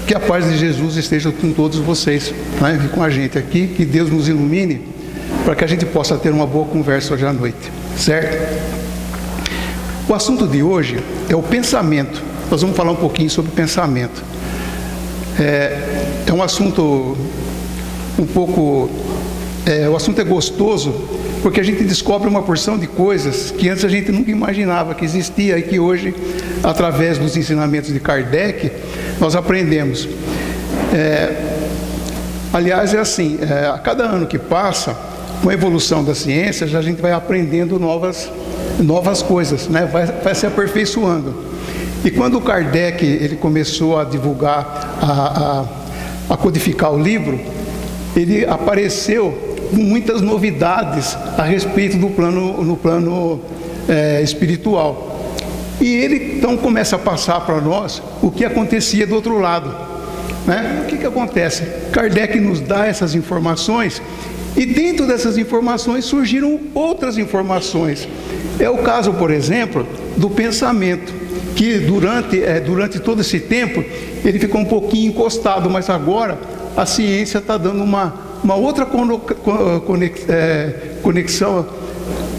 Que a paz de Jesus esteja com todos vocês, né? E com a gente aqui, que Deus nos ilumine para que a gente possa ter uma boa conversa hoje à noite, certo? O assunto de hoje é o pensamento. Nós vamos falar um pouquinho sobre pensamento. É um assunto um pouco... o assunto é gostoso, porque a gente descobre uma porção de coisas que antes a gente nunca imaginava que existia e que hoje, através dos ensinamentos de Kardec, nós aprendemos. Aliás, é assim, a cada ano que passa, com a evolução da ciência, a gente vai aprendendo novas coisas, né? Vai se aperfeiçoando. E quando o Kardec ele começou a divulgar, a codificar o livro, ele apareceu com muitas novidades a respeito do plano espiritual. E ele então começa a passar para nós o que acontecia do outro lado, né? O que acontece? Kardec nos dá essas informações e dentro dessas informações surgiram outras informações. É o caso, por exemplo, do pensamento, que durante todo esse tempo ele ficou um pouquinho encostado, mas agora a ciência está dando uma outra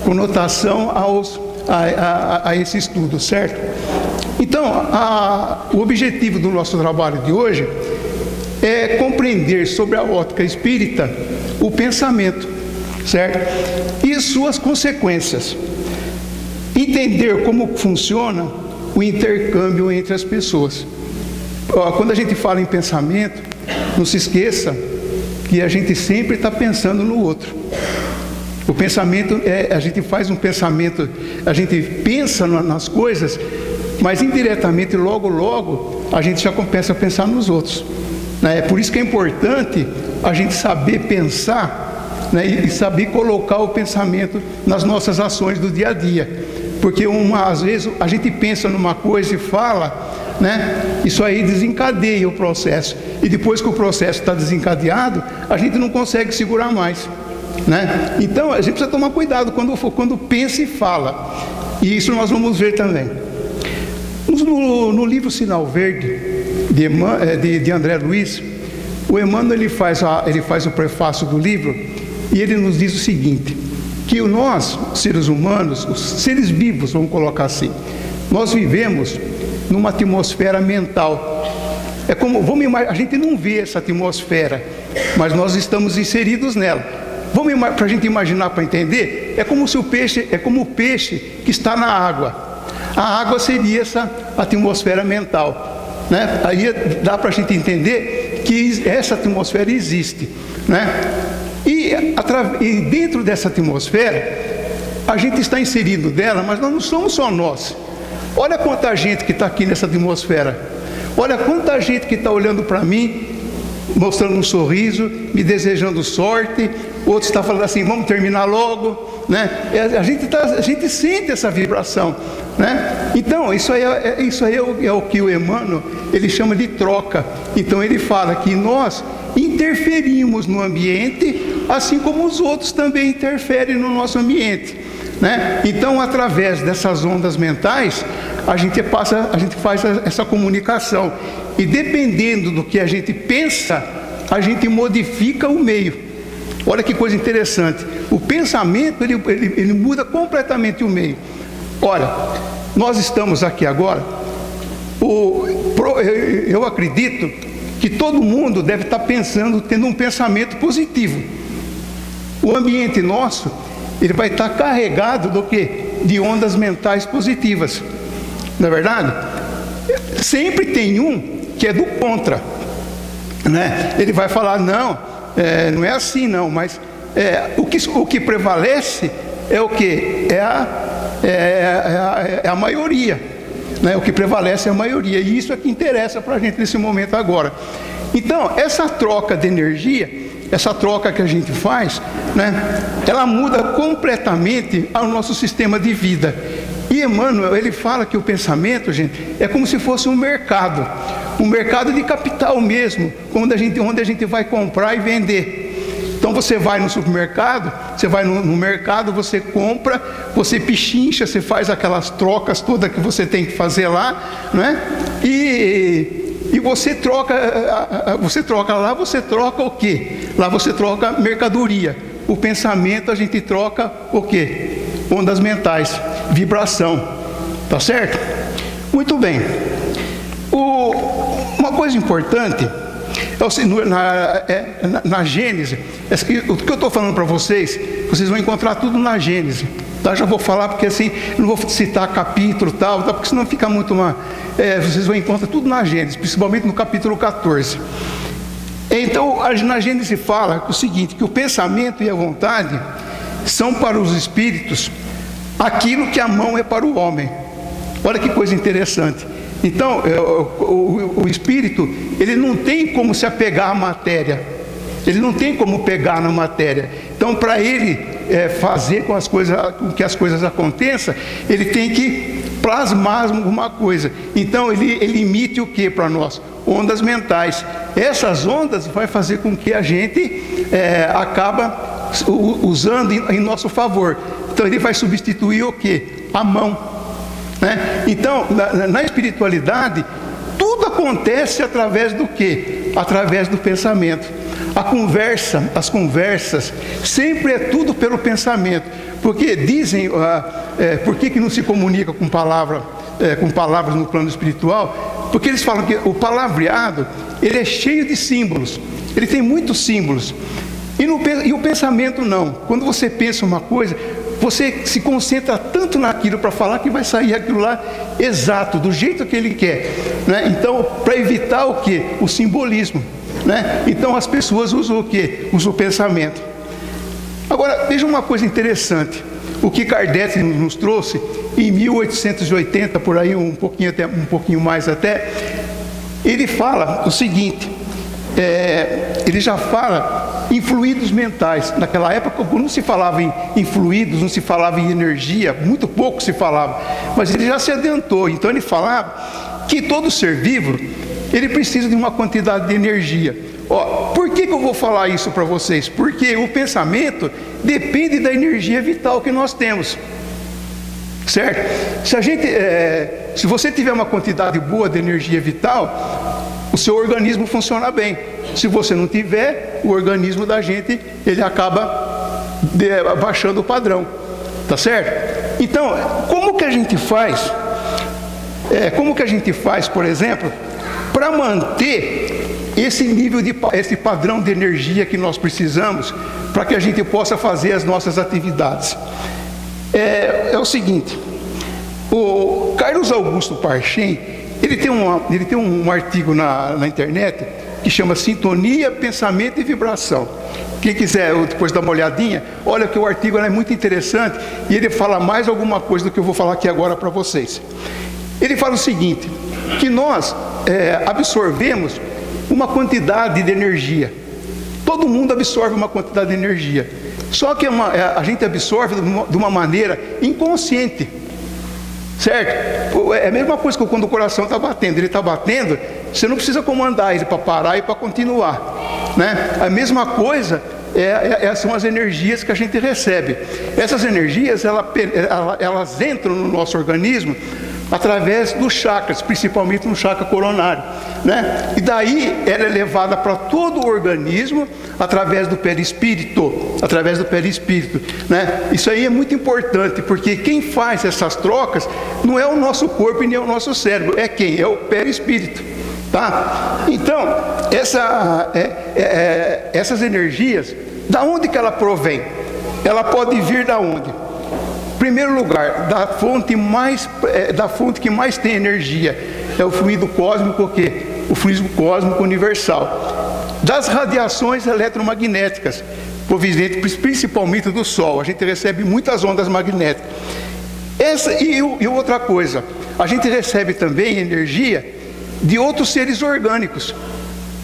conotação a esse estudo, certo? Então, o objetivo do nosso trabalho de hoje é compreender sobre a ótica espírita o pensamento, certo? E suas consequências. Entender como funciona o intercâmbio entre as pessoas. Quando a gente fala em pensamento, não se esqueça que a gente sempre está pensando no outro. O pensamento a gente faz um pensamento, a gente pensa nas coisas, mas indiretamente, logo, a gente já começa a pensar nos outros, né? É por isso que é importante a gente saber pensar, né? E saber colocar o pensamento nas nossas ações do dia a dia. Porque às vezes a gente pensa numa coisa e fala, né? Isso aí desencadeia o processo. E depois que o processo está desencadeado, a gente não consegue segurar mais, né? Então a gente precisa tomar cuidado quando pensa e fala. E isso nós vamos ver também. No livro Sinal Verde, de André Luiz, o Emmanuel ele faz o prefácio do livro e ele nos diz o seguinte: que nós, seres humanos, os seres vivos, vamos colocar assim, nós vivemos numa atmosfera mental. É como, a gente não vê essa atmosfera, mas nós estamos inseridos nela. Para a gente imaginar, para entender, é como o peixe que está na água. A água seria essa atmosfera mental, né? Aí dá para a gente entender que essa atmosfera existe, né? E dentro dessa atmosfera, a gente está inserido dela, mas nós não somos só nós. Olha quanta gente que está aqui nessa atmosfera. Olha quanta gente que está olhando para mim, mostrando um sorriso, me desejando sorte. Outros estão falando assim, vamos terminar logo, né? A gente sente essa vibração, né? Então, isso aí é o que o Emmanuel ele chama de troca. Então ele fala que nós interferimos no ambiente, assim como os outros também interferem no nosso ambiente, né? Então, através dessas ondas mentais, a gente faz essa comunicação. E dependendo do que a gente pensa, a gente modifica o meio. Olha que coisa interessante. O pensamento, ele muda completamente o meio. Olha, nós estamos aqui agora. Eu acredito que todo mundo deve estar pensando, tendo um pensamento positivo. O ambiente nosso, ele vai estar carregado do quê? De ondas mentais positivas. Não é verdade? Sempre tem um que é do contra, né? Ele vai falar, não é assim não, mas o que prevalece é o que? É a maioria, né? O que prevalece é a maioria, e isso é que interessa para a gente nesse momento agora. Então, essa troca de energia, essa troca que a gente faz, né? Ela muda completamente o nosso sistema de vida. E Emmanuel, ele fala que o pensamento, gente, é como se fosse um mercado de capital mesmo, onde a gente vai comprar e vender. Então você vai no supermercado, você vai no mercado, você compra, você pichincha, você faz aquelas trocas todas que você tem que fazer lá, né? E E você troca lá, você troca o quê? Lá você troca mercadoria. O pensamento a gente troca o quê? Ondas mentais, vibração. Tá certo? Muito bem. Uma coisa importante na Gênesis, o que eu estou falando para vocês, vocês vão encontrar tudo na Gênesis. Tá? Já vou falar porque assim, não vou citar capítulo tal, porque senão fica muito vocês vão encontrar tudo na Gênesis, principalmente no capítulo 14. Então, na Gênesis fala o seguinte, que o pensamento e a vontade são para os espíritos aquilo que a mão é para o homem. Olha que coisa interessante. Então, o espírito, ele não tem como se apegar à matéria. Ele não tem como pegar na matéria. Então, para ele fazer com que as coisas aconteçam, ele tem que plasmar alguma coisa. Então, ele emite o que para nós? Ondas mentais. Essas ondas vai fazer com que a gente acaba usando em nosso favor. Então, ele vai substituir o que? A mão. Né? Então, na espiritualidade, tudo acontece através do quê? Através do pensamento. As conversas, sempre é tudo pelo pensamento. Porque dizem, por que não se comunica com palavras no plano espiritual? Porque eles falam que o palavreado, ele é cheio de símbolos. Ele tem muitos símbolos. E o pensamento não. Quando você pensa uma coisa, você se concentra tanto naquilo para falar que vai sair aquilo lá exato, do jeito que ele quer. Né? Então, para evitar o quê? O simbolismo. Né? Então, as pessoas usam o quê? Usam o pensamento. Agora, veja uma coisa interessante. O que Kardec nos trouxe em 1880, por aí um pouquinho mais até, ele fala o seguinte, ele já fala em fluidos mentais. Naquela época não se falava em fluidos, não se falava em energia, muito pouco se falava, mas ele já se adiantou. Então ele falava que todo ser vivo, ele precisa de uma quantidade de energia. Por que eu vou falar isso para vocês? Porque o pensamento depende da energia vital que nós temos, certo? Se você tiver uma quantidade boa de energia vital, o seu organismo funciona bem. Se você não tiver, o organismo da gente, ele acaba baixando o padrão, tá certo? Então, como que a gente faz, por exemplo, para manter esse nível esse padrão de energia que nós precisamos, para que a gente possa fazer as nossas atividades? É o seguinte, o Carlos Augusto Parchem, ele tem um artigo na internet que chama Sintonia, Pensamento e Vibração. Quem quiser depois dar uma olhadinha, olha que o artigo é muito interessante e ele fala mais alguma coisa do que eu vou falar aqui agora para vocês. Ele fala o seguinte, que nós absorvemos uma quantidade de energia. Todo mundo absorve uma quantidade de energia. Só que a gente absorve de uma maneira inconsciente. Certo? É a mesma coisa que quando o coração está batendo. Ele está batendo, você não precisa comandar ele para parar e para continuar. Né? A mesma coisa são as energias que a gente recebe. Essas energias, elas entram no nosso organismo através dos chakras, principalmente no chakra coronário, né? E daí ela é levada para todo o organismo através do perispírito, né? Isso aí é muito importante, porque quem faz essas trocas não é o nosso corpo e nem o nosso cérebro, é quem? É o perispírito, tá? Então, essas energias, da onde que ela provém? Ela pode vir da onde? Em primeiro lugar, da fonte que mais tem energia, é o fluido cósmico, o quê? O fluido cósmico universal. Das radiações eletromagnéticas, provenientes principalmente do Sol, a gente recebe muitas ondas magnéticas. E outra coisa, a gente recebe também energia de outros seres orgânicos,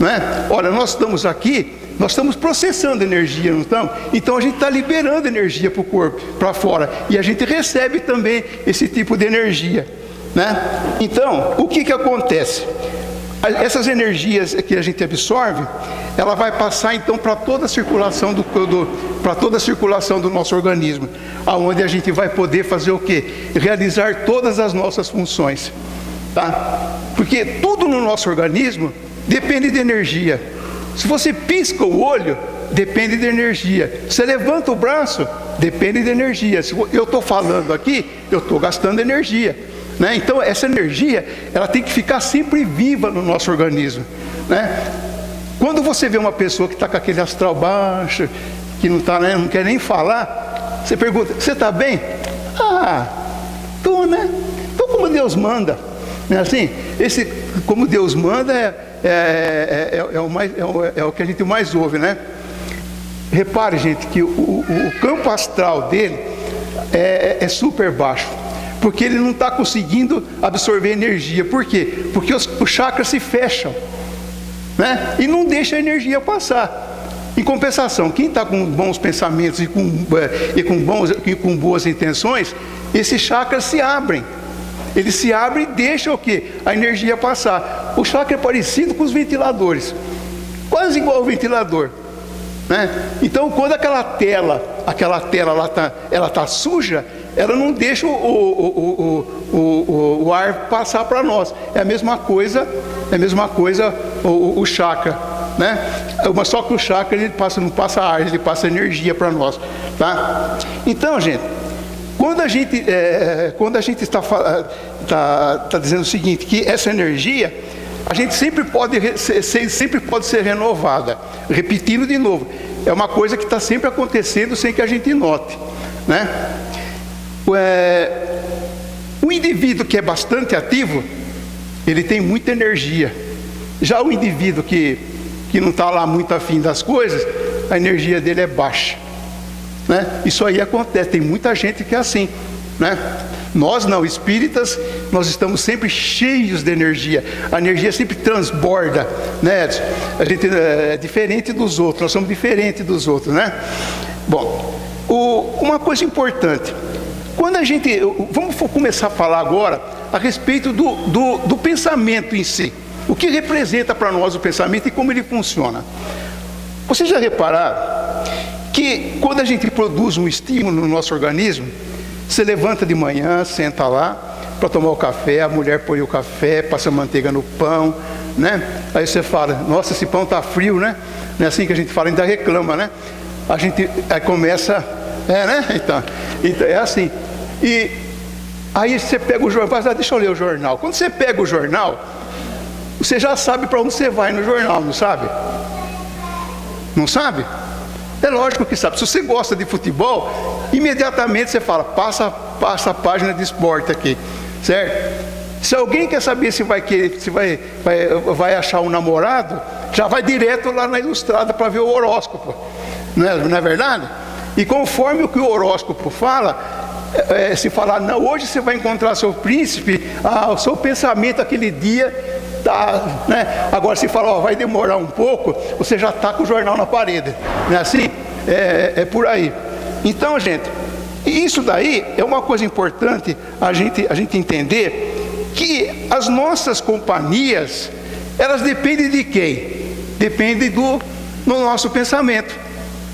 né? Olha, nós estamos aqui, nós estamos processando energia, não estamos? Então a gente está liberando energia para o corpo, para fora. E a gente recebe também esse tipo de energia, né? Então, o que acontece? Essas energias que a gente absorve, ela vai passar então para toda a circulação do nosso organismo, aonde a gente vai poder fazer o quê? Realizar todas as nossas funções. tá? Porque tudo no nosso organismo depende de energia. Se você pisca o olho, depende de energia. Você levanta o braço, depende de energia. Se eu estou falando aqui, eu estou gastando energia, né? Então essa energia, ela tem que ficar sempre viva no nosso organismo, né? Quando você vê uma pessoa que está com aquele astral baixo, que não tá, né, não quer nem falar, você pergunta: você está bem? Ah, estou, né? Estou como Deus manda. Não é assim? Esse como Deus manda é o que a gente mais ouve, né? Repare, gente, que o campo astral dele é super baixo, porque ele não está conseguindo absorver energia. Por quê? Porque os chakras se fecham, né? E não deixa a energia passar. Em compensação, quem está com bons pensamentos e com boas intenções, esses chakras se abrem. Ele se abre e deixa o quê? A energia passar. O chakra é parecido com os ventiladores, quase igual ao ventilador, né? Então, quando aquela tela ela tá suja, ela não deixa o ar passar para nós. É a mesma coisa o chakra, né? Mas só que o chakra ele não passa ar, ele passa energia para nós, tá? Então, gente, quando a gente está dizendo o seguinte, que essa energia, a gente sempre pode ser renovada. Repetindo de novo, é uma coisa que está sempre acontecendo sem que a gente note, né? O indivíduo que é bastante ativo, ele tem muita energia. Já o indivíduo que não está lá muito afim das coisas, a energia dele é baixa, né? Isso aí acontece, tem muita gente que é assim, né? Nós não, espíritas, nós estamos sempre cheios de energia. A energia sempre transborda, né? A gente é diferente dos outros, nós somos diferentes dos outros, né? Bom, uma coisa importante, quando vamos começar a falar agora a respeito do pensamento em si. O que representa para nós o pensamento e como ele funciona? Vocês já repararam que quando a gente produz um estímulo no nosso organismo, você levanta de manhã, senta lá para tomar o café, a mulher põe o café, passa manteiga no pão, né? Aí você fala: nossa, esse pão está frio, né? Não é assim que a gente fala, ainda reclama, né? A gente aí começa, né? Então é assim. E aí você pega o jornal, fala: deixa eu ler o jornal. Quando você pega o jornal, você já sabe para onde você vai no jornal, não sabe? Não sabe? É lógico que sabe. Se você gosta de futebol, imediatamente você fala: passa a página de esporte aqui, certo? Se alguém quer saber se vai achar um namorado, já vai direto lá na Ilustrada para ver o horóscopo, não é verdade? E conforme o que o horóscopo fala, se falar: não, hoje você vai encontrar seu príncipe, o seu pensamento aquele dia tá, né? Agora se falar: vai demorar um pouco, você já está com o jornal na parede, não é assim? É por aí. Então, gente, isso daí é uma coisa importante a gente entender, que as nossas companhias, elas dependem de quem? Dependem do nosso pensamento.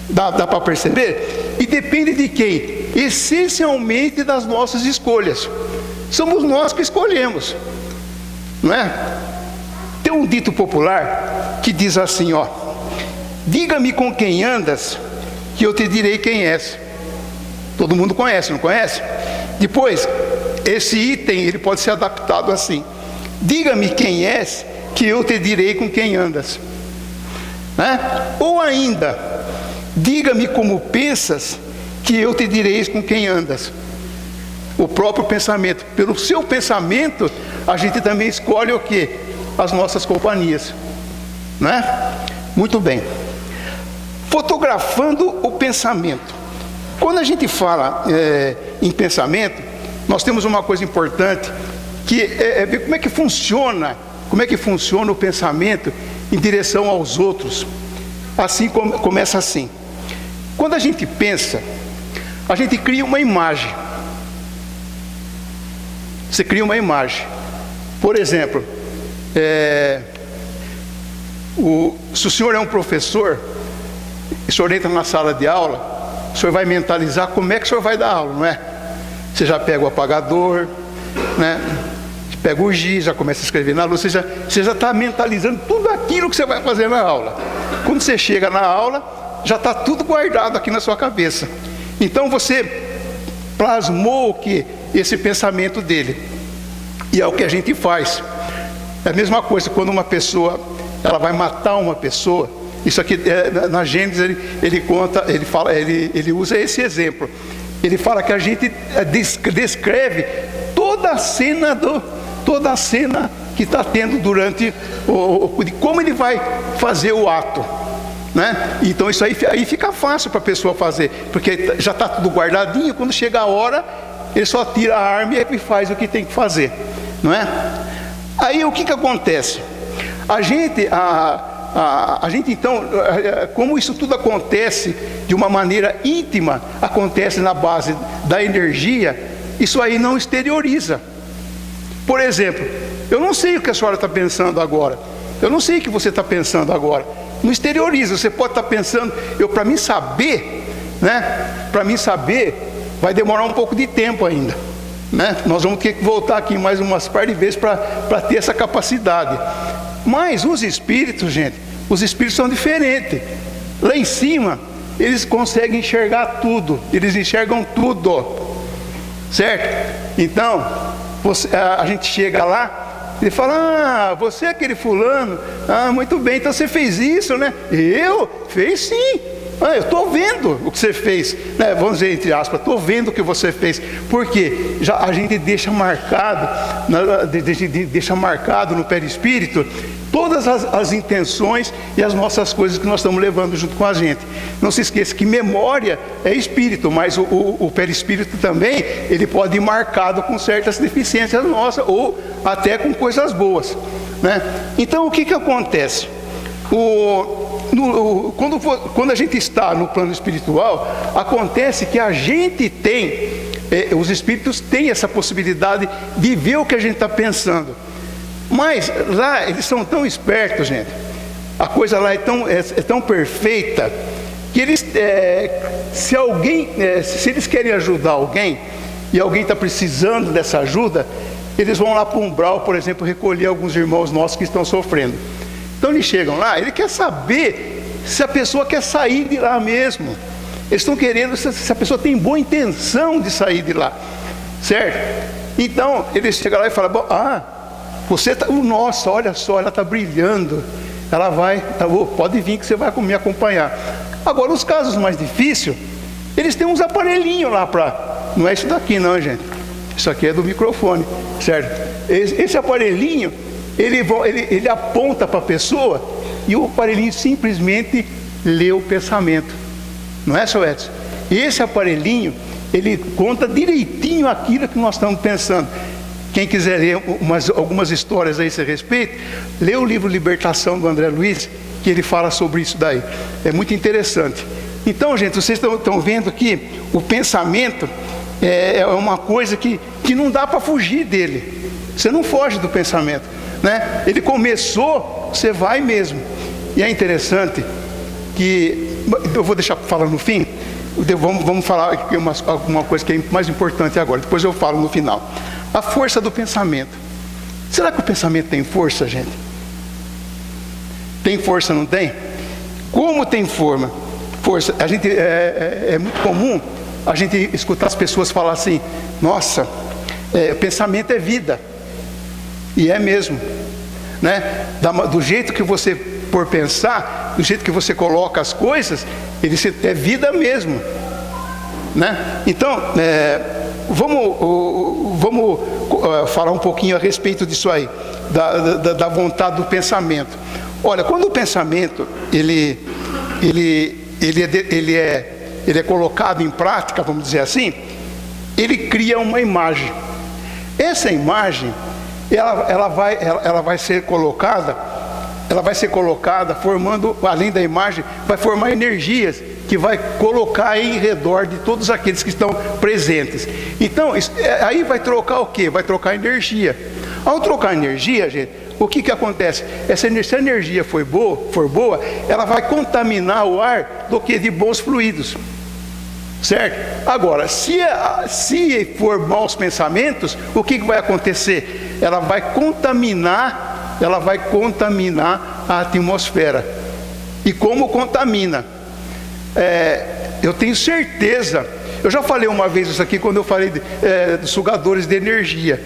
Dá para perceber? E depende de quem? Essencialmente das nossas escolhas. Somos nós que escolhemos, não é? Tem um dito popular que diz assim, ó: diga-me com quem andas, que eu te direi quem és. Todo mundo conhece, não conhece? Depois, esse item ele pode ser adaptado assim: diga-me quem és, que eu te direi com quem andas, né? Ou ainda: diga-me como pensas, que eu te direi com quem andas. O próprio pensamento. Pelo seu pensamento, a gente também escolhe o quê? As nossas companhias, né? Muito bem. Fotografando o pensamento. Quando a gente fala em pensamento, nós temos uma coisa importante, que é ver como é que funciona o pensamento em direção aos outros. Assim começa assim: quando a gente pensa, a gente cria uma imagem. Você cria uma imagem. Por exemplo, se o senhor é um professor, e o senhor entra na sala de aula, o senhor vai mentalizar como é que o senhor vai dar aula, não é? Você já pega o apagador, né? pega o giz, já começa a escrever na lousa, você já está mentalizando tudo aquilo que você vai fazer na aula. Quando você chega na aula, já está tudo guardado aqui na sua cabeça. Então você plasmou o que? Esse pensamento dele. E é o que a gente faz. É a mesma coisa quando uma pessoa, ela vai matar uma pessoa. Isso aqui, na Gênesis, ele conta, ele usa esse exemplo. Ele fala que a gente descreve toda a cena que está tendo durante como ele vai fazer o ato, né? Então isso aí fica fácil para a pessoa fazer, porque já está tudo guardadinho. Quando chega a hora, ele só tira a arma e faz o que tem que fazer, não é? Aí o que acontece? A gente então, como isso tudo acontece de uma maneira íntima, acontece na base da energia, isso aí não exterioriza. Por exemplo, eu não sei o que a senhora está pensando agora, eu não sei o que você está pensando agora, não exterioriza. Você pode estar pensando, para mim saber, né? Para mim saber, vai demorar um pouco de tempo ainda, né? Nós vamos ter que voltar aqui mais umas par de vezes para ter essa capacidade. Mas os espíritos, gente, os espíritos são diferentes. Lá em cima, eles conseguem enxergar tudo, eles enxergam tudo, certo? Então, a gente chega lá, ele fala: você é aquele fulano, muito bem, então você fez isso, né? Eu? Fez sim. Eu estou vendo o que você fez, né? Vamos dizer entre aspas, estou vendo o que você fez. Porque a gente deixa marcado no perispírito todas as intenções e as nossas coisas que nós estamos levando junto com a gente. Não se esqueça que memória é espírito, mas o perispírito também, ele pode ir marcado com certas deficiências nossas, ou até com coisas boas, né? Então o que acontece? Quando a gente está no plano espiritual, acontece que a gente tem, os espíritos têm essa possibilidade de ver o que a gente está pensando. Mas lá eles são tão espertos, gente, a coisa lá é tão perfeita, que eles, se eles querem ajudar alguém, e alguém está precisando dessa ajuda, eles vão lá para o umbral, por exemplo, recolher alguns irmãos nossos que estão sofrendo. Então eles chegam lá, ele quer saber se a pessoa quer sair de lá mesmo. Eles estão querendo se a pessoa tem boa intenção de sair de lá, certo? Então eles chegam lá e falam: você está, nossa, olha só, ela está brilhando, ela vai, pode vir que você vai me acompanhar. Agora, os casos mais difíceis, eles têm uns aparelhinhos lá não é isso daqui não, gente, isso aqui é do microfone, certo? Esse aparelhinho, ele aponta para a pessoa, e o aparelhinho simplesmente lê o pensamento, não é, seu Edson? Esse aparelhinho, ele conta direitinho aquilo que nós estamos pensando. Quem quiser ler algumas histórias a esse respeito, lê o livro Libertação do André Luiz, que ele fala sobre isso daí. É muito interessante. Então, gente, vocês estão vendo que o pensamento é uma coisa que não dá para fugir dele. Você não foge do pensamento, né? Ele começou, você vai mesmo. E é interessante que, eu vou deixar para falar no fim, vamos falar aqui uma coisa que é mais importante agora, depois eu falo no final. A força do pensamento. Será que o pensamento tem força, gente? Tem força, não tem? Como tem força? A gente, é muito comum a gente escutar as pessoas falar assim: nossa, pensamento é vida. E é mesmo, né? Do jeito que você for pensar, do jeito que você coloca as coisas, é vida mesmo, né? Então, vamos falar um pouquinho a respeito disso aí, da vontade do pensamento. Olha, quando o pensamento ele é colocado em prática, vamos dizer assim, ele cria uma imagem. Essa imagem, ela vai ser colocada formando, além da imagem, vai formar energias que vai colocar em redor de todos aqueles que estão presentes. Então, aí vai trocar o quê? Vai trocar energia. Ao trocar energia, gente, o que acontece? Se a energia for boa, ela vai contaminar o ar do que? De bons fluidos. certo? Agora, se for maus pensamentos, o que vai acontecer? Ela vai contaminar a atmosfera. E como contamina? Eu tenho certeza, eu já falei uma vez isso aqui quando eu falei de sugadores de energia.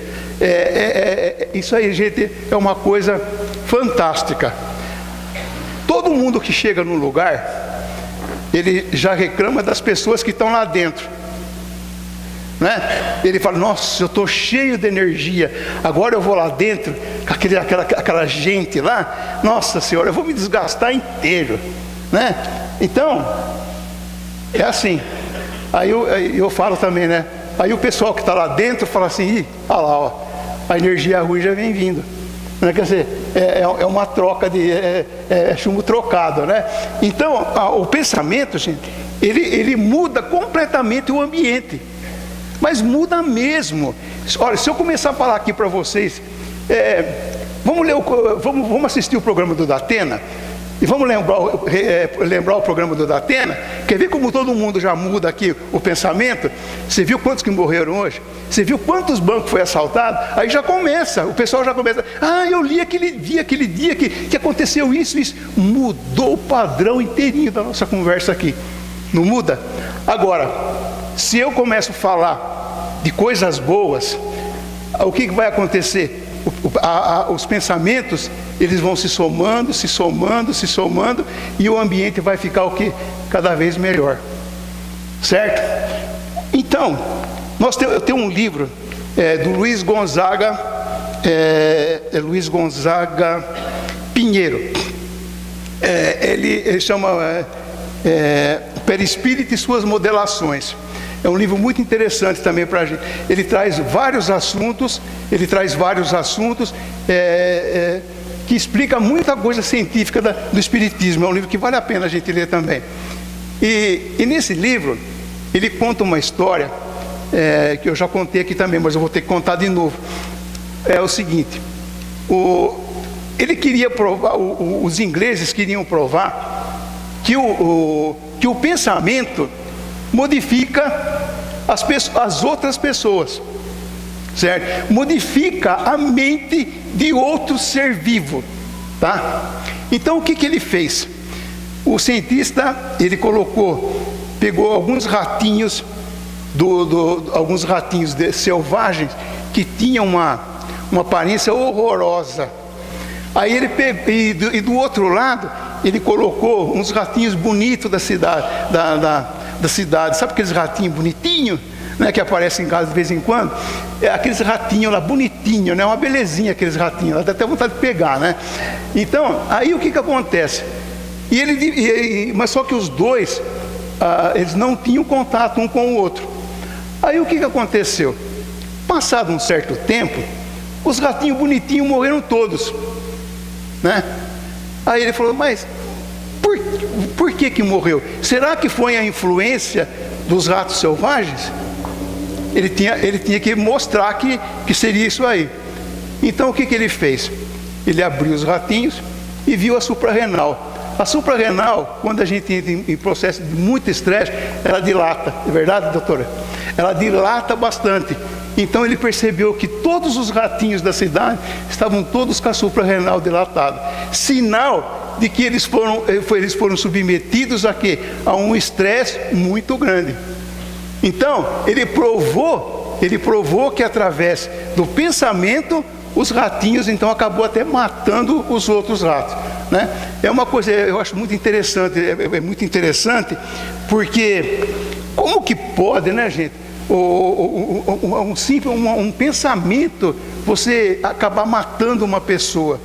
Isso aí, gente, é uma coisa fantástica. Todo mundo que chega num lugar, ele já reclama das pessoas que estão lá dentro, né? Ele fala: nossa, eu estou cheio de energia, agora eu vou lá dentro com aquela gente lá, nossa senhora, eu vou me desgastar inteiro, né? Então, é assim. Aí eu falo também, né? Aí o pessoal que está lá dentro fala assim: ih, olha lá, ó, a energia ruim já vem vindo. Quer dizer, é uma troca de chumbo trocado, né? Então, o pensamento, gente, ele muda completamente o ambiente, mas muda mesmo. Olha, se eu começar a falar aqui para vocês, vamos assistir o programa do Datena e vamos lembrar o programa do Datena. Quer ver como todo mundo já muda aqui o pensamento? Você viu quantos que morreram hoje? Você viu quantos bancos foi assaltado? Aí já começa, o pessoal já começa: ah, eu li aquele dia que aconteceu isso. Mudou o padrão inteirinho da nossa conversa aqui. Não muda? Agora, se eu começo a falar de coisas boas, o que vai acontecer? Os pensamentos, eles vão se somando, e o ambiente vai ficar o quê? Cada vez melhor, certo? Então, eu tenho um livro do Luiz Gonzaga Pinheiro. Ele chama Perispírito e suas modelações. É um livro muito interessante também para a gente. Ele traz vários assuntos, que explica muita coisa científica do Espiritismo. É um livro que vale a pena a gente ler também. E nesse livro, ele conta uma história, que eu já contei aqui também, mas eu vou ter que contar de novo. É o seguinte: ele queria provar, os ingleses queriam provar que o pensamento modifica as outras pessoas, certo? Modifica a mente de outro ser vivo, tá? Então o que ele fez? O cientista, ele pegou alguns ratinhos selvagens que tinham uma aparência horrorosa. Aí ele pegou, e do outro lado ele colocou uns ratinhos bonitos da cidade, da cidade. Sabe aqueles ratinhos bonitinhos, né, que aparecem em casa de vez em quando? Aqueles ratinhos lá bonitinhos, né? Uma belezinha aqueles ratinhos, dá até vontade de pegar, né? Então, aí o que acontece? Mas só que os dois, eles não tinham contato um com o outro. Aí o que aconteceu? Passado um certo tempo, os ratinhos bonitinhos morreram todos, né? Aí ele falou: mas por que morreu? Será que foi a influência dos ratos selvagens? Ele tinha que mostrar que seria isso aí. Então o que ele fez? Ele abriu os ratinhos e viu a suprarrenal. A suprarrenal, quando a gente entra em processo de muito estresse, ela dilata. É verdade, doutora? Ela dilata bastante. Então ele percebeu que todos os ratinhos da cidade estavam todos com a suprarrenal dilatada. Sinal de que eles foram submetidos a quê? A um estresse muito grande. Então, ele provou que através do pensamento, os ratinhos, então, acabou até matando os outros ratos, né? É uma coisa, eu acho muito interessante, é muito interessante, porque como que pode, né, gente, um pensamento, você acabar matando uma pessoa,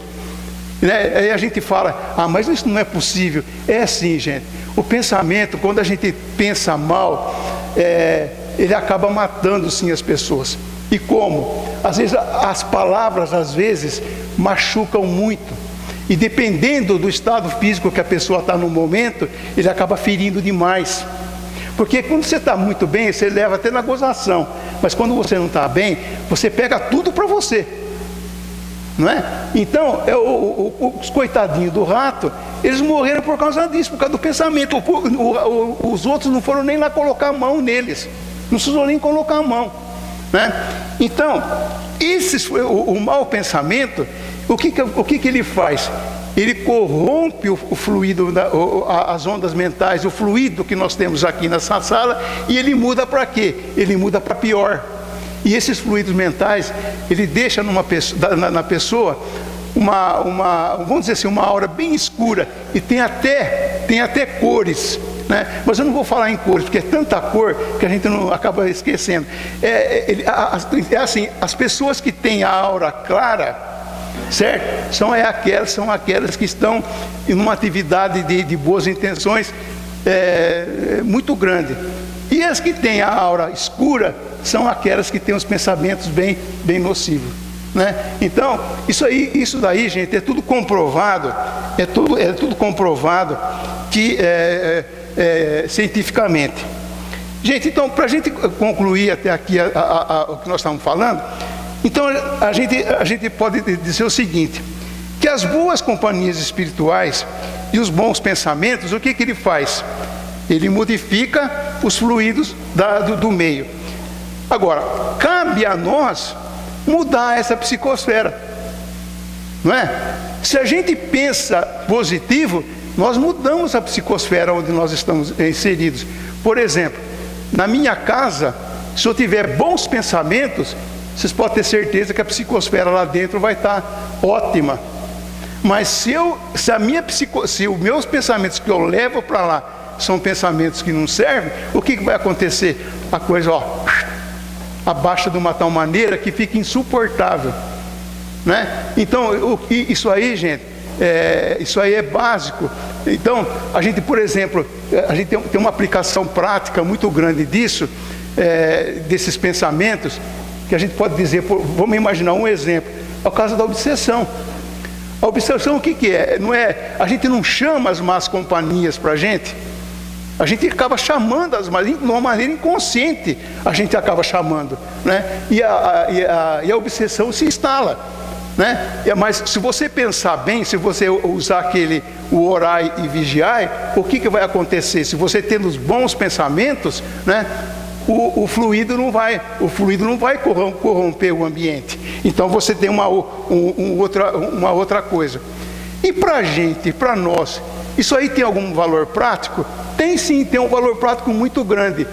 né? Aí a gente fala: ah, mas isso não é possível. É assim, gente. O pensamento, quando a gente pensa mal, ele acaba matando sim as pessoas. E como? Às vezes as palavras machucam muito. E dependendo do estado físico que a pessoa está no momento, ele acaba ferindo demais. Porque quando você está muito bem, você leva até na gozação. Mas quando você não está bem, você pega tudo para você. não é? Então, os coitadinhos do rato, eles morreram por causa disso, por causa do pensamento. Os outros não foram nem lá colocar a mão neles, não precisou nem colocar a mão, né? Então, o mau pensamento, o que ele faz? Ele corrompe o fluido, as ondas mentais, o fluido que nós temos aqui nessa sala, e ele muda para quê? Ele muda para pior. E esses fluidos mentais, ele deixa na pessoa vamos dizer assim, uma aura bem escura, e tem até cores, né? Mas eu não vou falar em cores, porque é tanta cor que a gente não acaba esquecendo. Assim, as pessoas que têm a aura clara, certo? São aquelas que estão em uma atividade de boas intenções muito grande. E as que têm a aura escura são aquelas que têm os pensamentos bem nocivos, né? Então, isso daí, gente, é tudo comprovado, é tudo comprovado que cientificamente. Gente, então, para a gente concluir até aqui o que nós estamos falando, então a gente pode dizer o seguinte, que as boas companhias espirituais e os bons pensamentos, o que ele faz? Ele modifica os fluidos do meio. Agora, cabe a nós mudar essa psicosfera, não é? Se a gente pensa positivo, nós mudamos a psicosfera onde nós estamos inseridos. Por exemplo, na minha casa, se eu tiver bons pensamentos, vocês podem ter certeza que a psicosfera lá dentro vai estar ótima. Mas se os meus pensamentos que eu levo para lá são pensamentos que não servem, o que vai acontecer? A coisa, abaixa de uma tal maneira que fica insuportável, né? Então, isso aí, gente, isso aí é básico. Então, a gente, por exemplo, a gente tem uma aplicação prática muito grande disso, desses pensamentos, que a gente pode dizer, vamos imaginar um exemplo, é o caso da obsessão. A obsessão, o que é? A gente não chama as más companhias para a gente acaba chamando as más, de uma maneira inconsciente, a gente acaba chamando, né? E a obsessão se instala, né? Mas se você pensar bem, se você usar o orai e vigiai, o que vai acontecer? Se você tendo os bons pensamentos, né? O fluido não vai corromper o ambiente. Então você tem uma outra coisa. E para a gente, para nós, isso aí tem algum valor prático? Tem sim, tem um valor prático muito grande.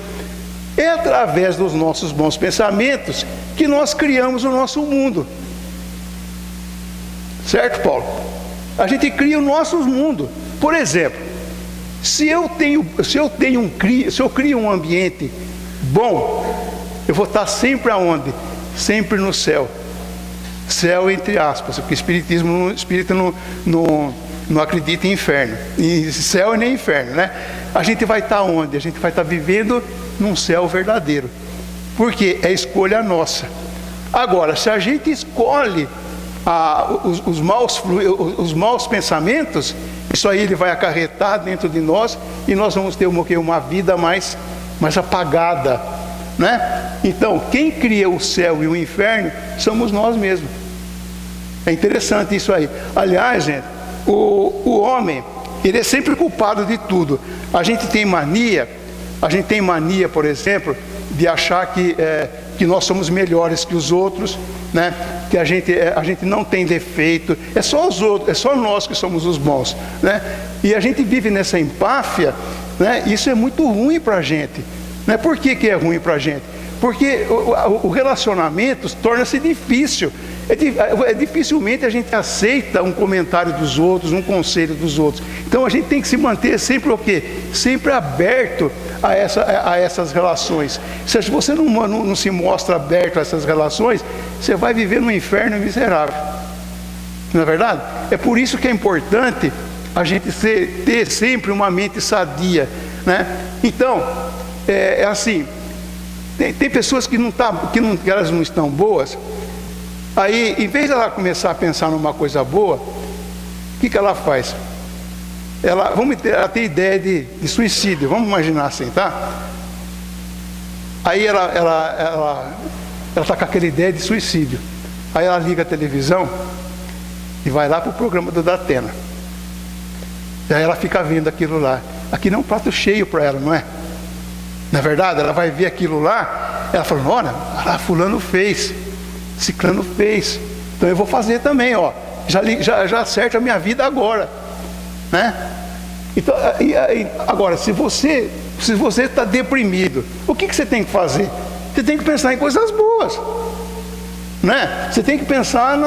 É através dos nossos bons pensamentos que nós criamos o nosso mundo. Certo, Paulo? A gente cria o nosso mundo. Por exemplo, se eu crio um ambiente bom, eu vou estar sempre aonde? Sempre no céu. Céu entre aspas, porque o espírito não acredita em inferno. E céu e nem inferno, né? A gente vai estar onde? A gente vai estar vivendo num céu verdadeiro. Porque é escolha nossa. Agora, se a gente escolhe os maus pensamentos, isso aí ele vai acarretar dentro de nós, e nós vamos ter uma vida mais apagada, né? Então, quem cria o céu e o inferno somos nós mesmos. É interessante isso aí. Aliás, gente, o homem, ele é sempre culpado de tudo. A gente tem mania, por exemplo, de achar que nós somos melhores que os outros, né? Que a gente não tem defeito, é só os outros, é só nós que somos os bons, né? E a gente vive nessa empáfia, né? Isso é muito ruim para a gente, né? Por que é ruim para a gente? Porque o relacionamento torna-se difícil. Dificilmente a gente aceita um comentário dos outros, um conselho dos outros. Então a gente tem que se manter sempre o quê? Sempre aberto a essas relações. Se você não se mostra aberto a essas relações, você vai viver num inferno miserável. Não é verdade? É por isso que é importante a gente ter sempre uma mente sadia, né? Então, é assim, tem pessoas que elas não estão boas. Aí, em vez de ela começar a pensar numa coisa boa, o que ela faz? Ela tem ideia de suicídio, vamos imaginar assim, tá? Aí ela está com aquela ideia de suicídio. Aí ela liga a televisão e vai lá para o programa do Datena. E aí ela fica vendo aquilo lá. Aqui não é um prato cheio para ela, não é? Na verdade, ela vai ver aquilo lá, ela fala, olha, fulano fez, ciclano fez, então eu vou fazer também, ó. Já acerta a minha vida agora, né? Então, agora, se você está deprimido, o que você tem que fazer? Você tem que pensar em coisas boas, né? Você tem que pensar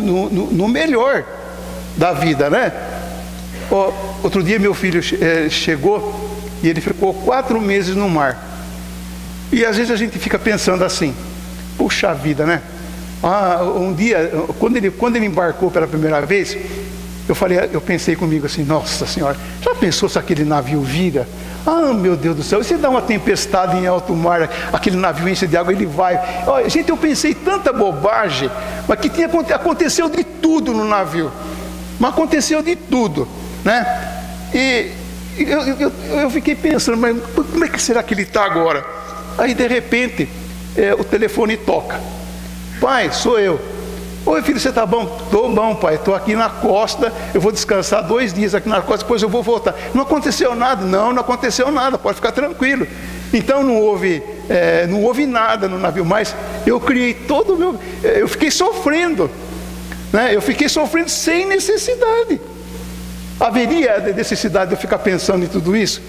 no melhor da vida, né? Outro dia meu filho chegou e ele ficou 4 meses no mar. E às vezes a gente fica pensando assim, puxa vida, né? Um dia, quando ele embarcou pela primeira vez, eu pensei comigo assim, nossa senhora, já pensou se aquele navio vira? Ah, meu Deus do céu, e se dá uma tempestade em alto mar, aquele navio enche de água, ele vai. Gente, eu pensei tanta bobagem, mas que aconteceu de tudo no navio. Mas aconteceu de tudo, né? E eu fiquei pensando, mas como é que será que ele está agora? Aí de repente, o telefone toca. Pai, sou eu. Oi filho, você está bom? Estou bom, pai, estou aqui na costa, eu vou descansar 2 dias aqui na costa, depois eu vou voltar. Não aconteceu nada? Não aconteceu nada, pode ficar tranquilo. Então não houve nada no navio, mas eu criei todo o meu... Eu fiquei sofrendo, né? Eu fiquei sofrendo sem necessidade. Haveria necessidade de eu ficar pensando em tudo isso?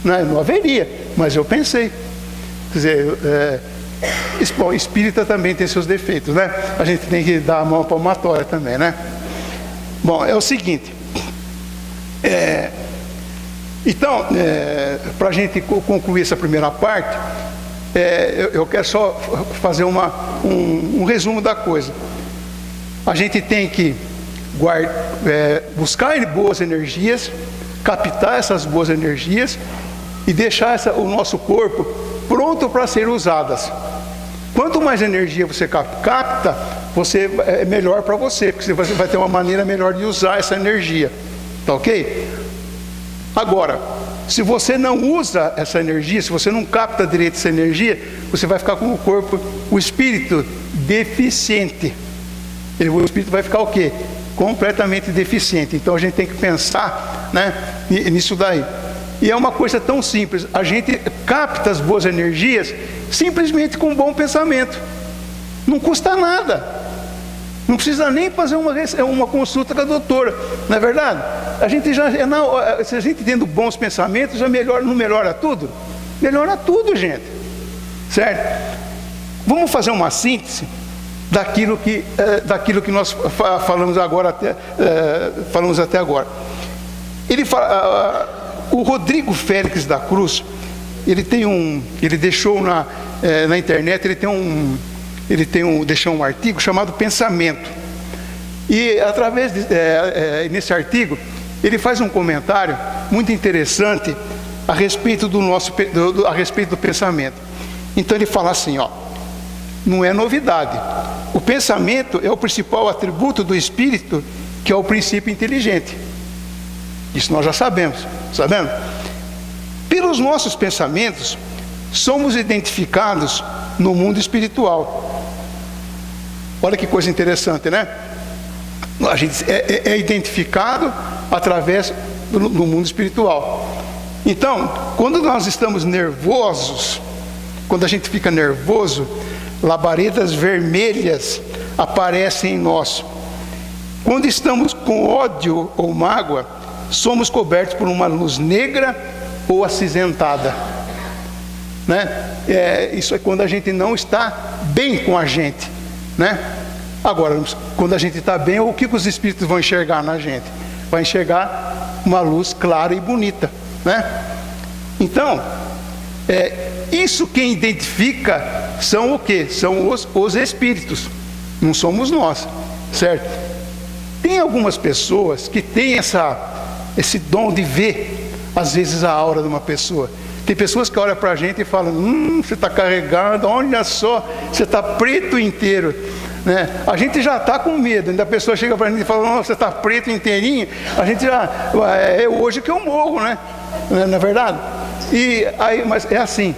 Não haveria, mas eu pensei. Quer dizer, bom, espírita também tem seus defeitos, né? A gente tem que dar a mão palmatória também, né? Bom, é o seguinte. Então, para a gente concluir essa primeira parte, eu quero só fazer um resumo da coisa. A gente tem que buscar boas energias, captar essas boas energias e deixar o nosso corpo pronto para ser usadas. Quanto mais energia você capta, é melhor para você, porque você vai ter uma maneira melhor de usar essa energia, tá ok? Agora, se você não usa essa energia, se você não capta direito essa energia, você vai ficar com o corpo, o espírito deficiente. O espírito vai ficar o quê? Completamente deficiente. Então a gente tem que pensar, né, nisso daí. E é uma coisa tão simples, a gente capta as boas energias simplesmente com um bom pensamento. Não custa nada. Não precisa nem fazer uma consulta com a doutora, não é verdade? Se a gente tendo bons pensamentos, não melhora tudo? Melhora tudo, gente. Certo? Vamos fazer uma síntese daquilo que nós falamos agora falamos até agora. O Rodrigo Félix da Cruz, ele deixou na internet, deixou um artigo chamado Pensamento. E através nesse artigo, ele faz um comentário muito interessante a respeito do pensamento. Então ele fala assim, não é novidade. O pensamento é o principal atributo do espírito, que é o princípio inteligente. Isso nós já sabemos. Pelos nossos pensamentos, somos identificados no mundo espiritual. Olha que coisa interessante, né? A gente é identificado através do mundo espiritual. Então, quando nós estamos nervosos, quando a gente fica nervoso, labaredas vermelhas aparecem em nós. Quando estamos com ódio ou mágoa, somos cobertos por uma luz negra ou acinzentada, né? Isso é quando a gente não está bem com a gente, né? Agora, quando a gente está bem, o que os espíritos vão enxergar na gente? Vai enxergar uma luz clara e bonita, né? Então, isso quem identifica são o quê? São os espíritos, não somos nós, certo? Tem algumas pessoas que têm esse dom de ver, às vezes, a aura de uma pessoa. Tem pessoas que olham para a gente e falam, você está carregado, olha só, você está preto inteiro, né? A gente já está com medo, ainda a pessoa chega para a gente e fala, você está preto inteirinho, a gente já, é hoje que eu morro, né? Não é verdade? Mas é assim,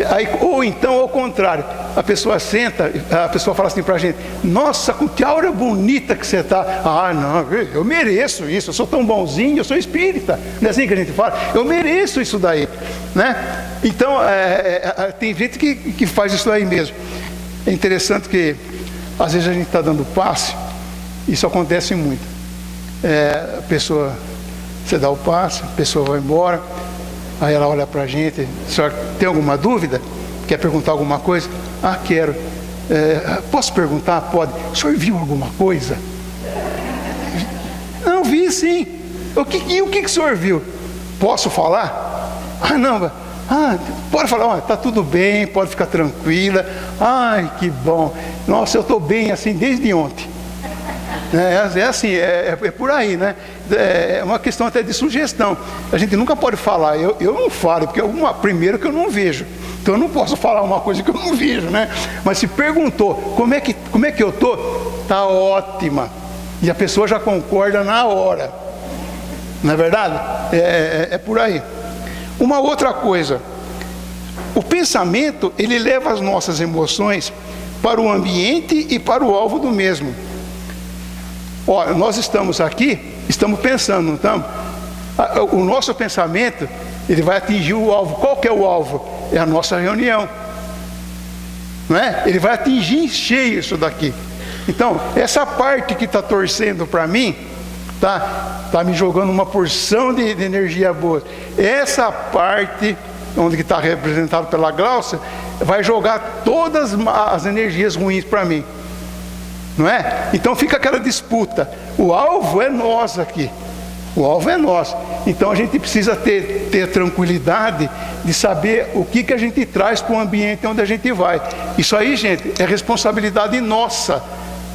Aí, ou então, ao contrário, a pessoa senta, a pessoa fala assim para a gente: nossa, que aura bonita que você está. Ah, não, eu mereço isso, eu sou tão bonzinho, eu sou espírita. Não é assim que a gente fala? Eu mereço isso daí, né? Então, tem gente que faz isso aí mesmo. É interessante que, às vezes, a gente está dando passe, isso acontece muito. A pessoa, você dá o passe, a pessoa vai embora. Aí ela olha para a gente: a senhora tem alguma dúvida? Quer perguntar alguma coisa? Ah, quero. Posso perguntar? Pode. O senhor viu alguma coisa? Não, vi sim. O que o senhor viu? Posso falar? Ah, não. Ah, pode falar. Está tudo bem, pode ficar tranquila. Ai, que bom. Nossa, eu estou bem assim desde ontem. É assim, é por aí, né? É uma questão até de sugestão. A gente nunca pode falar. Eu não falo, porque primeiro que eu não vejo. Então eu não posso falar uma coisa que eu não vejo, né? Mas se perguntou, como é que eu estou? Está ótima. E a pessoa já concorda na hora. Não é verdade? É por aí. Uma outra coisa. O pensamento, ele leva as nossas emoções para o ambiente e para o alvo do mesmo. Olha, nós estamos aqui, estamos pensando, não estamos? O nosso pensamento, ele vai atingir o alvo. Qual que é o alvo? É a nossa reunião, não é? Ele vai atingir em cheio isso daqui. Então, essa parte que está torcendo para mim, tá me jogando uma porção de energia boa. Essa parte, onde está representado pela Glaucia, vai jogar todas as energias ruins para mim. Não é? Então fica aquela disputa. O alvo é nós aqui. O alvo é nós. Então a gente precisa ter tranquilidade de saber o que a gente traz para o ambiente onde a gente vai. Isso aí, gente, é responsabilidade nossa,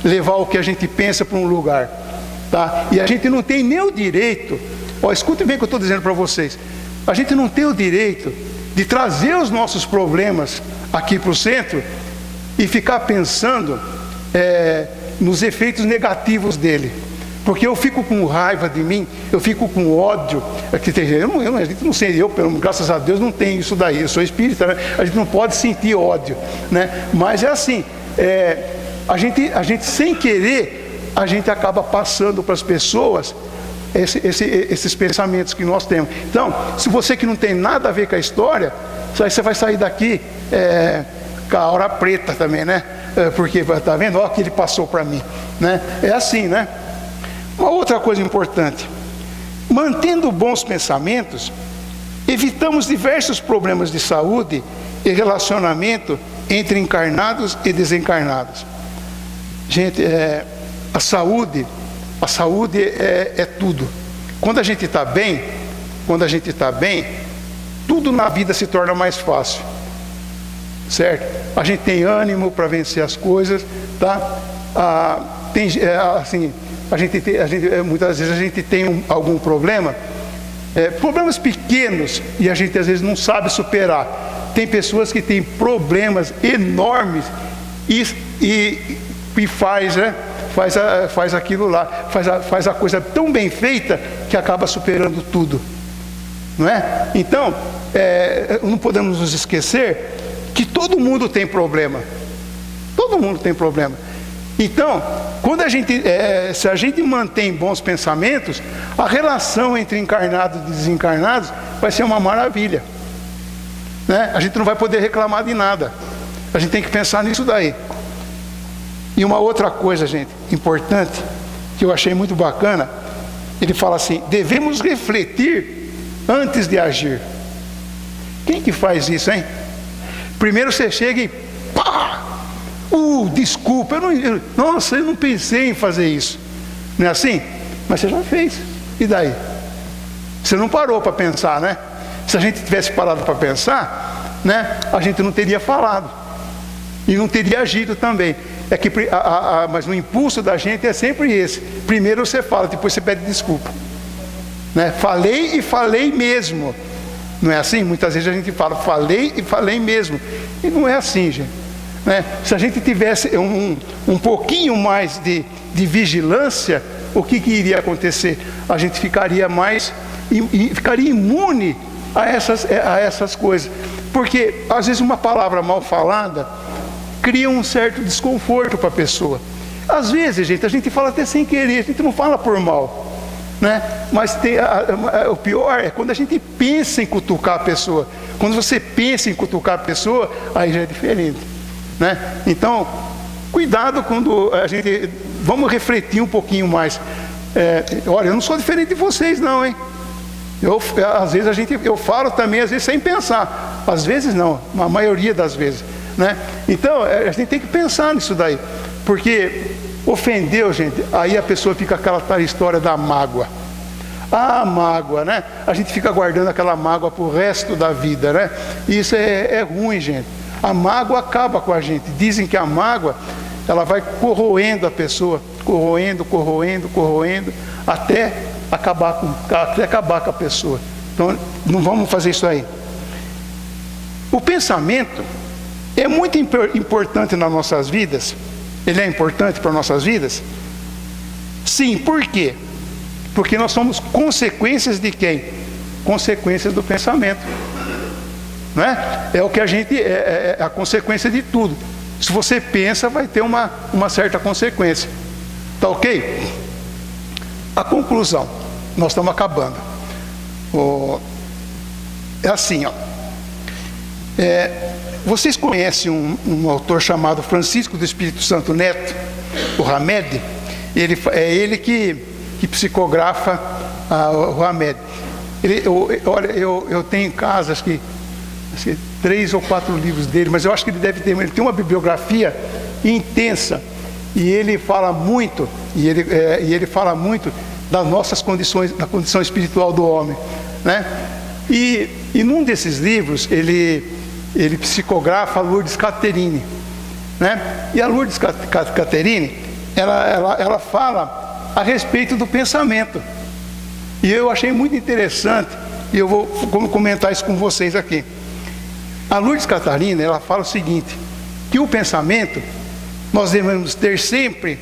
levar o que a gente pensa para um lugar. Tá? E a gente não tem nem o direito, escutem bem o que eu estou dizendo para vocês. A gente não tem o direito de trazer os nossos problemas aqui para o centro e ficar pensando nos efeitos negativos dele, porque eu fico com raiva de mim, eu fico com ódio. A gente não sei, graças a Deus não tenho isso daí, eu sou espírita, né? A gente não pode sentir ódio, né? Mas é assim, a gente sem querer, a gente acaba passando para as pessoas esses pensamentos que nós temos. Então, se você que não tem nada a ver com a história, aí você vai sair daqui com a hora preta também, né? Porque está vendo? Olha o que ele passou para mim, né? É assim, né? Uma outra coisa importante: mantendo bons pensamentos, evitamos diversos problemas de saúde e relacionamento entre encarnados e desencarnados. Gente, a saúde é tudo. Quando a gente está bem, tudo na vida se torna mais fácil. Certo? A gente tem ânimo para vencer as coisas, tá? Muitas vezes a gente tem algum problema, problemas pequenos, e a gente às vezes não sabe superar. Tem pessoas que têm problemas enormes e faz aquilo lá, faz a coisa tão bem feita que acaba superando tudo, não é? Então, não podemos nos esquecer que todo mundo tem problema. Todo mundo tem problema. Então, se a gente mantém bons pensamentos, a relação entre encarnados e desencarnados vai ser uma maravilha, né? A gente não vai poder reclamar de nada. A gente tem que pensar nisso daí. E uma outra coisa, gente, importante, que eu achei muito bacana, ele fala assim: devemos refletir antes de agir. Quem que faz isso, hein? Primeiro você chega e pá! Desculpa, eu não pensei em fazer isso. Não é assim? Mas você já fez. E daí? Você não parou para pensar, né? Se a gente tivesse parado para pensar, né, a gente não teria falado. E não teria agido também. Mas o impulso da gente é sempre esse. Primeiro você fala, depois você pede desculpa. Né? Falei e falei mesmo. Não é assim? Muitas vezes a gente fala, falei e falei mesmo. E não é assim, gente. Né? Se a gente tivesse um pouquinho mais de vigilância, o que iria acontecer? A gente ficaria ficaria imune a essas coisas. Porque, às vezes, uma palavra mal falada cria um certo desconforto para a pessoa. Às vezes, gente, a gente fala até sem querer, a gente não fala por mal, né? Mas o pior é quando a gente pensa em cutucar a pessoa. Quando você pensa em cutucar a pessoa, aí já é diferente, né? Então, cuidado quando a gente... Vamos refletir um pouquinho mais. Olha, eu não sou diferente de vocês não, hein? Às vezes eu falo também, às vezes sem pensar. Às vezes não, a maioria das vezes, né? Então, a gente tem que pensar nisso daí. Porque ofendeu, gente, aí a pessoa fica aquela tal história da mágoa. A mágoa, né? A gente fica guardando aquela mágoa para o resto da vida, né? E isso é ruim, gente. A mágoa acaba com a gente. Dizem que a mágoa, ela vai corroendo a pessoa, corroendo, até acabar com a pessoa. Então, não vamos fazer isso aí. O pensamento é muito importante nas nossas vidas. Ele é importante para nossas vidas? Sim, por quê? Porque nós somos consequências de quem? Consequências do pensamento, não é? É o que a gente é a consequência de tudo. Se você pensa, vai ter uma certa consequência. Tá ok? A conclusão, nós estamos acabando. É assim, ó. Vocês conhecem um autor chamado Francisco do Espírito Santo Neto, o Hamed? É ele que psicografa o Hamed. Olha, eu tenho em casa, acho que 3 ou 4 livros dele, mas eu acho que ele tem uma bibliografia intensa, e ele fala muito, ele fala muito das nossas condições, da condição espiritual do homem, né? E num desses livros, ele psicografa a Lourdes Catherine, né? E a Lourdes Catherine, ela fala a respeito do pensamento. E eu achei muito interessante, e eu vou comentar isso com vocês aqui. A Lourdes Catherine, ela fala o seguinte, que o pensamento, nós devemos ter sempre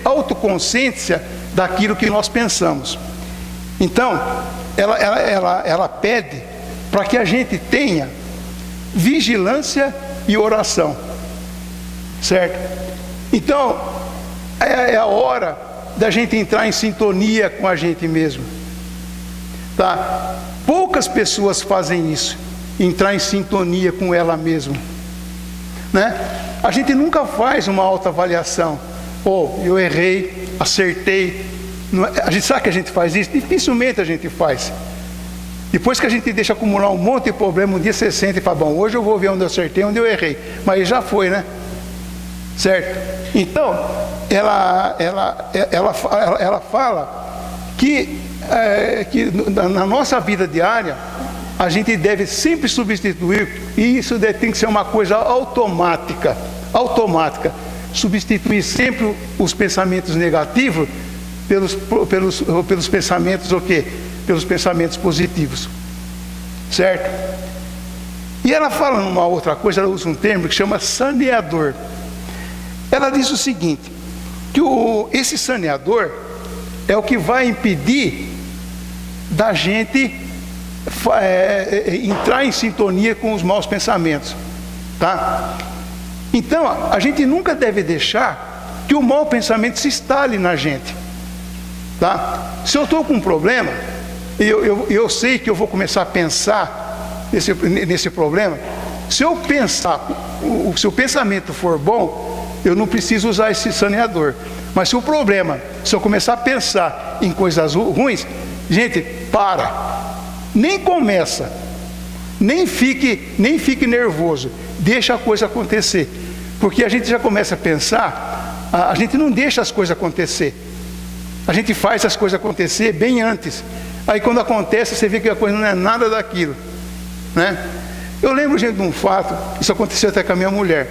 autoconsciência daquilo que nós pensamos. Então, ela pede para que a gente tenha vigilância e oração, certo? Então, é a hora da gente entrar em sintonia com a gente mesmo, tá? Poucas pessoas fazem isso, entrar em sintonia com ela mesma, né? A gente nunca faz uma autoavaliação. Eu errei, acertei. A gente sabe que a gente faz isso? Dificilmente a gente faz. Depois que a gente deixa acumular um monte de problema, um dia você sente e fala, bom, hoje eu vou ver onde eu acertei, onde eu errei. Mas já foi, né? Certo? Então, ela fala que na nossa vida diária, a gente deve sempre substituir, e isso tem que ser uma coisa automática, substituir sempre os pensamentos negativos pelos pensamentos o quê? Pelos pensamentos positivos, certo? E ela fala numa outra coisa, ela usa um termo que chama saneador. Ela diz o seguinte, que esse saneador é o que vai impedir da gente entrar em sintonia com os maus pensamentos, tá? Então, a gente nunca deve deixar que o mau pensamento se instale na gente, tá? Se eu estou com um problema, eu sei que eu vou começar a pensar nesse problema. Se eu pensar, se o pensamento for bom, eu não preciso usar esse saneador. Mas se eu começar a pensar em coisas ruins, gente, nem começa, nem fique nervoso, deixa a coisa acontecer, porque a gente já começa a pensar, a gente não deixa as coisas acontecer, a gente faz as coisas acontecer bem antes. Aí quando acontece, você vê que a coisa não é nada daquilo, né? Eu lembro, gente, de um fato, isso aconteceu até com a minha mulher.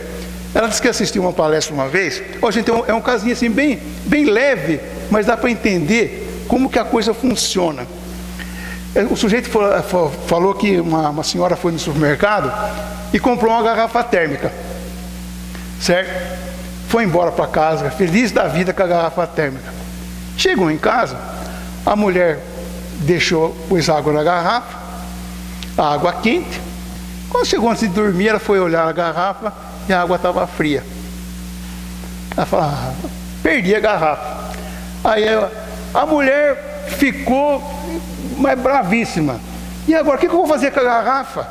Ela disse que assistiu uma palestra uma vez. Gente, é um casinho assim bem leve, mas dá para entender como que a coisa funciona. O sujeito falou que uma senhora foi no supermercado e comprou uma garrafa térmica, certo? Foi embora para casa, feliz da vida com a garrafa térmica. Chegou em casa, a mulher pôs água na garrafa, a água quente. Quando chegou antes de dormir, ela foi olhar a garrafa e a água estava fria. Ela falou, perdi a garrafa. Aí a mulher ficou mais bravíssima. E agora, o que eu vou fazer com a garrafa?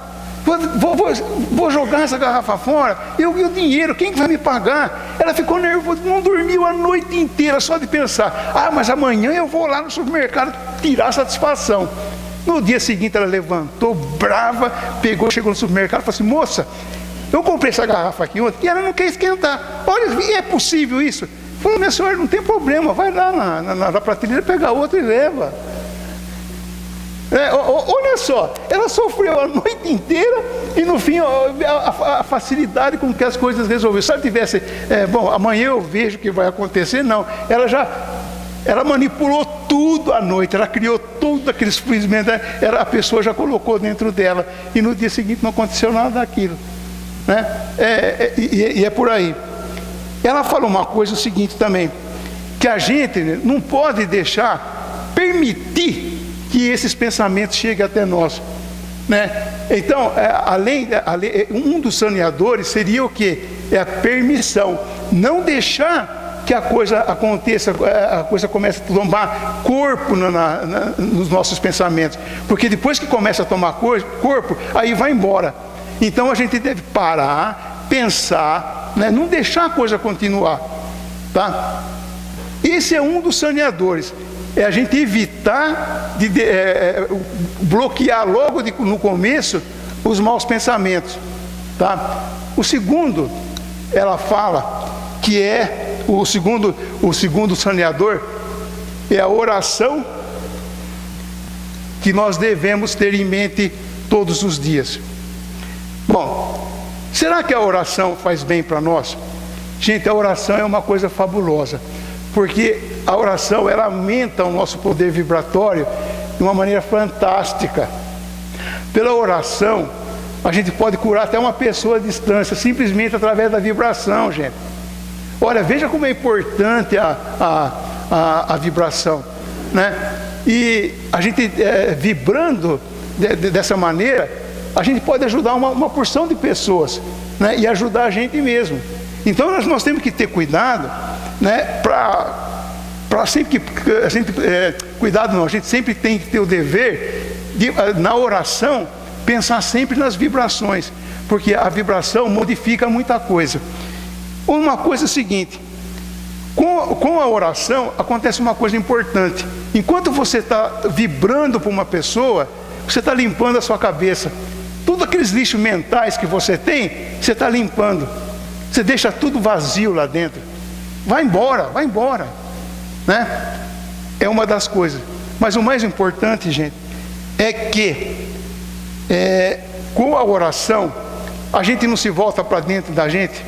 Vou jogar essa garrafa fora? E o dinheiro, quem vai me pagar? Ela ficou nervosa, não dormiu a noite inteira só de pensar. Mas amanhã eu vou lá no supermercado tirar satisfação. No dia seguinte ela levantou, brava, chegou no supermercado e falou assim, moça, eu comprei essa garrafa aqui ontem e ela não quer esquentar. Olha, é possível isso? Falou, minha senhora, não tem problema, vai lá na prateleira, pega outra e leva. Olha só, ela sofreu a noite inteira e no fim a facilidade com que as coisas resolveram. Se ela tivesse, amanhã eu vejo o que vai acontecer, não. Ela manipulou tudo à noite, ela criou tudo aqueles experimentos, a pessoa já colocou dentro dela e no dia seguinte não aconteceu nada daquilo, né? E é por aí. Ela falou uma coisa, o seguinte também, que a gente não pode permitir que esses pensamentos cheguem até nós, né? Então, um dos saneadores seria o quê? É a permissão, não deixar que a coisa aconteça, a coisa comece a tomar corpo nos nossos pensamentos, porque depois que começa a tomar corpo, aí vai embora. Então a gente deve parar, pensar, né? Não deixar a coisa continuar, tá? Esse é um dos saneadores. É a gente evitar de bloquear logo no começo os maus pensamentos, tá? O segundo, ela fala que o segundo saneador é a oração que nós devemos ter em mente todos os dias. Bom, será que a oração faz bem para nós? Gente, a oração é uma coisa fabulosa, porque a oração, ela aumenta o nosso poder vibratório de uma maneira fantástica. Pela oração, a gente pode curar até uma pessoa à distância, simplesmente através da vibração, gente. Olha, veja como é importante a vibração, né? E a gente vibrando dessa maneira, a gente pode ajudar uma porção de pessoas, né? E ajudar a gente mesmo. Então nós temos que ter cuidado, né? Para sempre a gente cuidado não, a gente sempre tem que ter o dever de, na oração, pensar sempre nas vibrações, porque a vibração modifica muita coisa. Uma coisa é o seguinte, com a oração acontece uma coisa importante. Enquanto você está vibrando para uma pessoa, você está limpando a sua cabeça. Todos aqueles lixos mentais que você tem, você está limpando. Você deixa tudo vazio lá dentro. Vai embora, né? É uma das coisas. Mas o mais importante, gente, é que com a oração a gente não se volta para dentro da gente.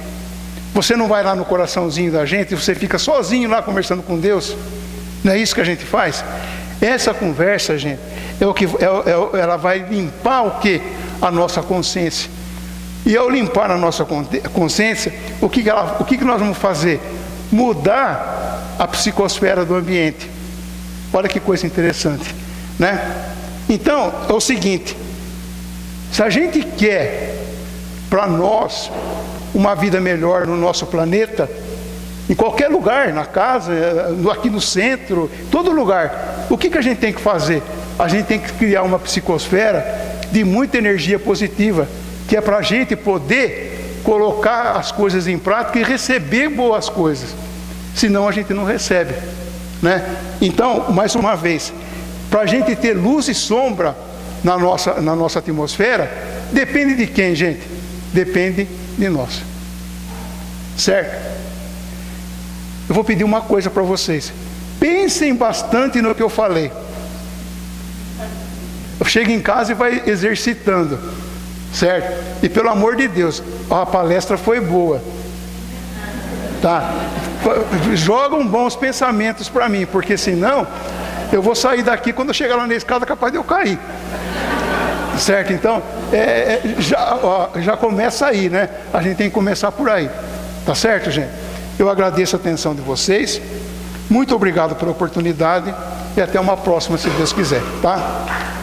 Você não vai lá no coraçãozinho da gente, você fica sozinho lá conversando com Deus. Não é isso que a gente faz? Essa conversa, gente, ela vai limpar o quê? A nossa consciência. E ao limpar a nossa consciência, o que nós vamos fazer? Mudar a psicosfera do ambiente. Olha que coisa interessante, né? Então, é o seguinte, se a gente quer para nós uma vida melhor no nosso planeta, em qualquer lugar, na casa, aqui no centro, todo lugar, o que a gente tem que fazer? A gente tem que criar uma psicosfera de muita energia positiva, que é para a gente poder colocar as coisas em prática e receber boas coisas, senão a gente não recebe, né? Então, mais uma vez, para a gente ter luz e sombra na nossa atmosfera, depende de quem, gente? Depende de nós, certo? Eu vou pedir uma coisa para vocês, pensem bastante no que eu falei. Chega em casa e vai exercitando, certo? E pelo amor de Deus, a palestra foi boa, tá? Jogam bons pensamentos para mim, porque senão eu vou sair daqui, quando eu chegar lá na escada, capaz de eu cair, certo? Então já começa aí, né? A gente tem que começar por aí, tá certo, gente? Eu agradeço a atenção de vocês, muito obrigado pela oportunidade e até uma próxima, se Deus quiser, tá?